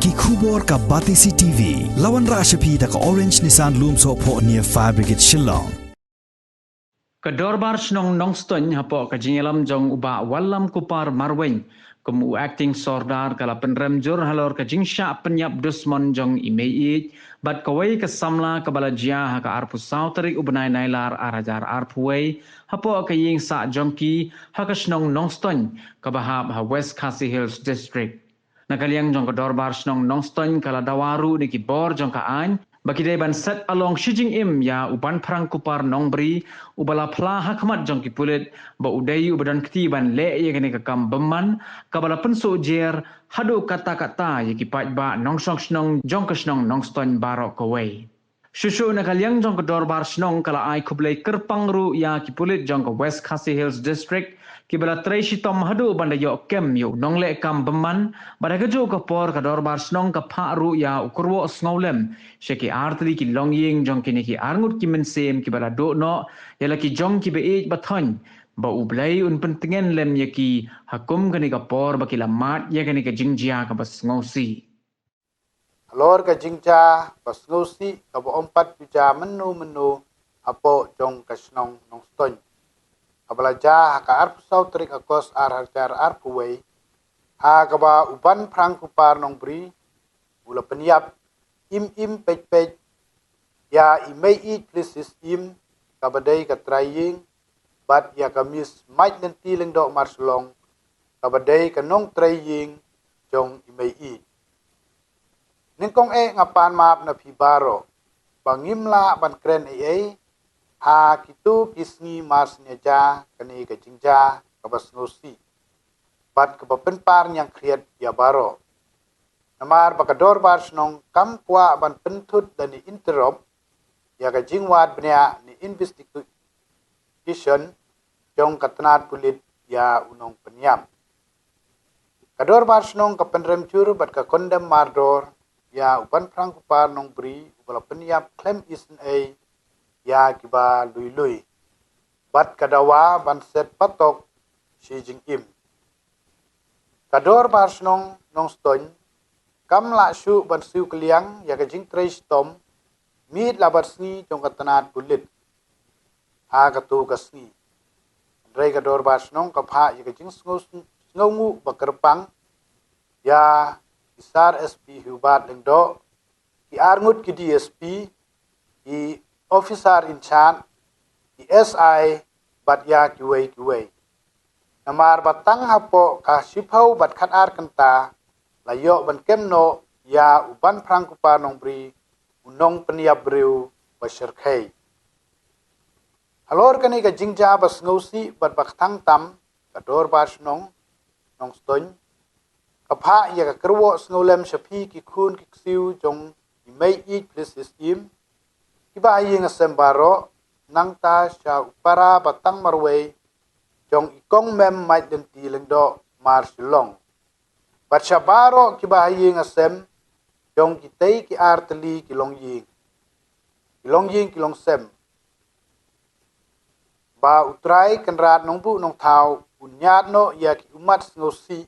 ki khubor ka Batisi TV lawan ra shapi ta ka Orange Nissan Loom so pho near Fire Brigade Shillong Kedorbar Shnong Nongstoiñ hapo ka Jingim jong uba walam kupar marweng kumu acting sordar kala penremjur halor ka jingsha penyap dusmon jong imei bat kawai ka samla ka balajia ha ka arpu sauteri ubnai nailar arajar arpuwei hapo ka ying sa jongki ha ka Shnong Nongstoiñ ka bahab ha West Khasi Hills District nakaliang jong kedorbar Shnong Nongstoiñ kala dawaru ni ki bor jong ka ain bagi day ban set along Jingim ya uban perang kupar Nongbri ubala pla hakmat jong ki pulit ba udai ubadan ketiban le ye kene kam beman kabala pensu jer hadu kata-kata ye ki pat ba Nongstoiñ jong ka Shnong Nongstoiñ barok kawai Shushu nakaliang jong kedor bar Shnong kala ai kublai kerpang ru ya ki pulit jong ka West Khasi Hills District kibala trai shitom hadu banda yo kem yo nongle kam beman bada kejo ka por ka dorbar Shnong ka pha ru ya ukurwo sngaulem sheki artli ki longying jong kini ki arngut ki mensem ki bala do no yala ki jong ki beej bathon ba ublai un pentingen lem ye ki hakum kani ka por ba ki lamat ye kani ka jingjia ka bas ngosi Alor ka jingja bas ngosi ka bo ompat bija menu apo jong ka Shnong Nongstoiñ abalaja haka arpu sautrik akos harjar arpuwei ha kaba uban prang kupar Nongbri Nongpynïap im pej ya imei plisis kabadai ka trying bat ya kamis might nanti leng dok marsulong kabadai ka nong trying jong imei ningkong ngapan map na pibaro bangimla ban kren ha kitu kisngi mars nyaja kani ka jingja kabas ngosi bat kapapenpar yang kriat ya baro namar bakador bar Shnong kam kwa ban pentut dan ni interop ya ka jingwat bnya ni investigation jong katnat pulit ya Nongpynïap kador bar Shnong ka penrem jur bat ka kondem mardor ya uban prang kupar Nongbri Nongpynïap claim isn ya kiba lui bat kadawa ban set patok Jingim kador bar Shnong Nongstoiñ kam la shu ban siu kliang ya ka jing trace tom mid labat sni jong katanat bulit ha ka tu ka sni rei kador bar Shnong ka pha ya ka jing sngongu bakerpang ya isar SP hubat lengdo ki arngut ki DSP ki officer in charge di SI bat ya kiwei namar batang hapo ka sipau bat khat ar kanta layo ban kemno ya uban prang kupar Nongbri Nongpynïap Briew basherkhei halor kani ka jingja bas ngosi bat baktang tam kador bar Shnong Nongstoiñ kapha ya ka kerwo snolem shapi ki khun ki siu jong imei plisis kiba ying sembaro nangta sha upara batang marwei jong ikong mem mai den tileng do marsulong bacha baro kiba ying sem jong kitei ki artli ki long sem ba utrai kenrat nongbu nong thau unyat no ya ki umat ngosi